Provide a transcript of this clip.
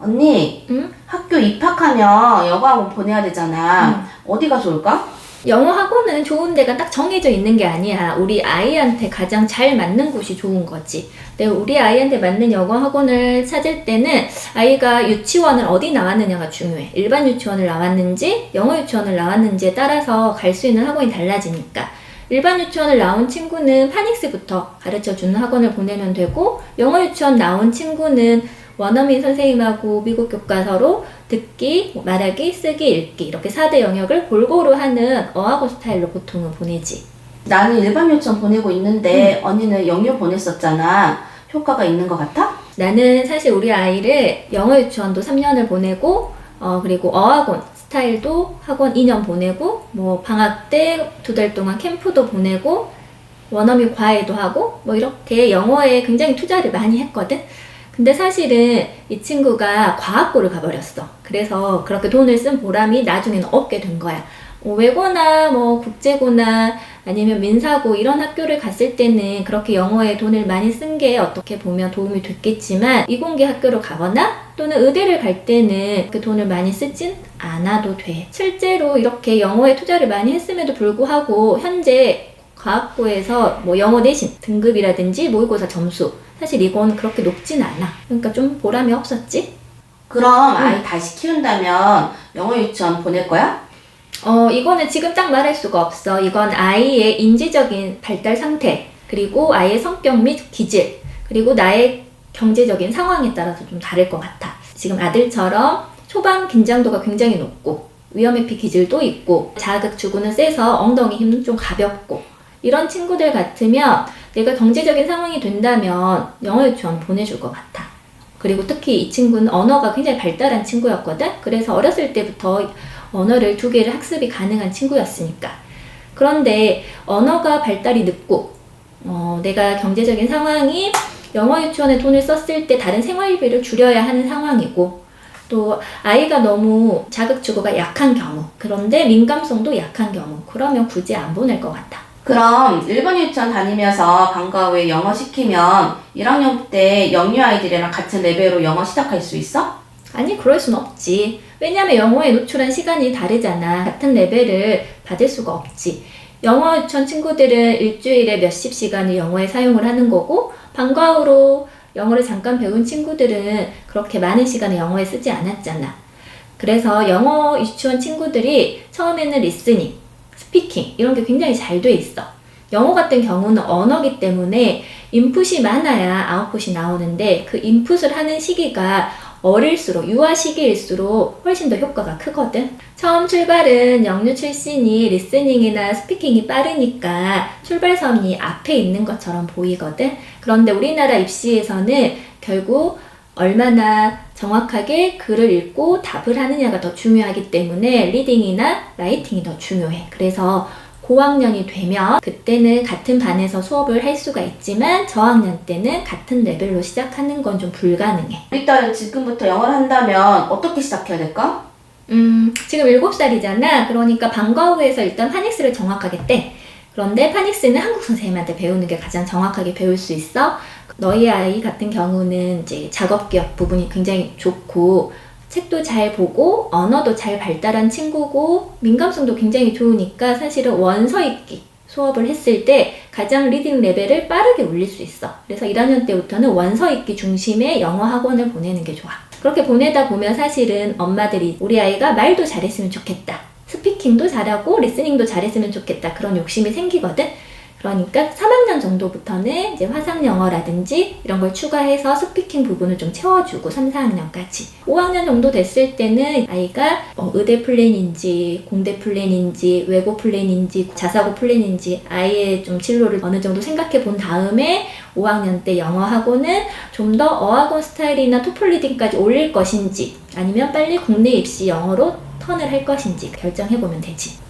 언니, 응? 학교 입학하면 영어학원 보내야 되잖아. 어디가 좋을까? 영어 학원은 좋은 데가 딱 정해져 있는 게 아니야. 우리 아이한테 가장 잘 맞는 곳이 좋은 거지. 근데 우리 아이한테 맞는 영어 학원을 찾을 때는 아이가 유치원을 어디 나왔느냐가 중요해. 일반 유치원을 나왔는지 영어 유치원을 나왔는지에 따라서 갈 수 있는 학원이 달라지니까. 일반 유치원을 나온 친구는 파닉스부터 가르쳐주는 학원을 보내면 되고, 영어 유치원 나온 친구는 원어민 선생님하고 미국 교과서로 듣기, 말하기, 쓰기, 읽기 이렇게 4대 영역을 골고루 하는 어학원 스타일로 보통은 보내지. 나는 일반 유치원 보내고 있는데 언니는 영유 보냈었잖아. 효과가 있는 것 같아? 나는 사실 우리 아이를 영어 유치원도 3년을 보내고 그리고 어학원 스타일도 학원 2년 보내고 뭐 방학 때 2달 동안 캠프도 보내고 원어민 과외도 하고 뭐 이렇게 영어에 굉장히 투자를 많이 했거든. 근데 사실은 이 친구가 과학고를 가버렸어. 그래서 그렇게 돈을 쓴 보람이 나중에는 없게 된 거야. 외고나 뭐 국제고나 아니면 민사고 이런 학교를 갔을 때는 그렇게 영어에 돈을 많이 쓴 게 어떻게 보면 도움이 됐겠지만 이공계 학교로 가거나 또는 의대를 갈 때는 그 돈을 많이 쓰진 않아도 돼. 실제로 이렇게 영어에 투자를 많이 했음에도 불구하고 현재 과학고에서 뭐 영어 내신 등급이라든지 모의고사 점수 사실 이건 그렇게 높진 않아. 그러니까 좀 보람이 없었지? 그럼 아이 다시 키운다면 영어 유치원 보낼 거야? 이거는 지금 딱 말할 수가 없어. 이건 아이의 인지적인 발달 상태, 그리고 아이의 성격 및 기질, 그리고 나의 경제적인 상황에 따라서 좀 다를 것 같아. 지금 아들처럼 초반 긴장도가 굉장히 높고, 위험회피 기질도 있고, 자극 주고는 세서 엉덩이 힘은 좀 가볍고, 이런 친구들 같으면 내가 경제적인 상황이 된다면 영어 유치원 보내줄 것 같아. 그리고 특히 이 친구는 언어가 굉장히 발달한 친구였거든? 그래서 어렸을 때부터 언어를 2개를 학습이 가능한 친구였으니까. 그런데 언어가 발달이 늦고 내가 경제적인 상황이 영어 유치원에 돈을 썼을 때 다른 생활비를 줄여야 하는 상황이고 또 아이가 너무 자극주고가 약한 경우 그런데 민감성도 약한 경우 그러면 굳이 안 보낼 것 같아. 그럼 일반 유치원 다니면서 방과 후에 영어 시키면 1학년 때 영유 아이들이랑 같은 레벨로 영어 시작할 수 있어? 아니 그럴 순 없지. 왜냐면 영어에 노출한 시간이 다르잖아. 같은 레벨을 받을 수가 없지. 영어 유치원 친구들은 일주일에 몇십 시간을 영어에 사용을 하는 거고 방과 후로 영어를 잠깐 배운 친구들은 그렇게 많은 시간을 영어에 쓰지 않았잖아. 그래서 영어 유치원 친구들이 처음에는 리스닝, 스피킹 이런 게 굉장히 잘 돼 있어. 영어 같은 경우는 언어기 때문에 인풋이 많아야 아웃풋이 나오는데 그 인풋을 하는 시기가 어릴수록 유아 시기일수록 훨씬 더 효과가 크거든. 처음 출발은 영유 출신이 리스닝이나 스피킹이 빠르니까 출발선이 앞에 있는 것처럼 보이거든. 그런데 우리나라 입시에서는 결국 얼마나 정확하게 글을 읽고 답을 하느냐가 더 중요하기 때문에 리딩이나 라이팅이 더 중요해. 그래서 고학년이 되면 그때는 같은 반에서 수업을 할 수가 있지만 저학년 때는 같은 레벨로 시작하는 건 좀 불가능해. 우리 딸은 지금부터 영어를 한다면 어떻게 시작해야 될까? 지금 7살이잖아. 그러니까 방과 후에서 일단 파닉스를 정확하게 떼. 그런데 파닉스는 한국 선생님한테 배우는 게 가장 정확하게 배울 수 있어. 너희 아이 같은 경우는 이제 작업 기억 부분이 굉장히 좋고 책도 잘 보고 언어도 잘 발달한 친구고 민감성도 굉장히 좋으니까 사실은 원서 읽기 수업을 했을 때 가장 리딩 레벨을 빠르게 올릴 수 있어. 그래서 1학년 때부터는 원서 읽기 중심의 영어 학원을 보내는 게 좋아. 그렇게 보내다 보면 사실은 엄마들이 우리 아이가 말도 잘했으면 좋겠다. 스피킹도 잘하고 리스닝도 잘했으면 좋겠다. 그런 욕심이 생기거든. 그러니까 3학년 정도부터는 이제 화상 영어라든지 이런 걸 추가해서 스피킹 부분을 좀 채워주고 3, 4학년까지 5학년 정도 됐을 때는 아이가 의대 플랜인지 공대 플랜인지 외고 플랜인지 자사고 플랜인지 아이의 좀 진로를 어느 정도 생각해 본 다음에 5학년 때 영어 학원은 좀 더 어학원 스타일이나 토플 리딩까지 올릴 것인지 아니면 빨리 국내 입시 영어로 턴을 할 것인지 결정해 보면 되지.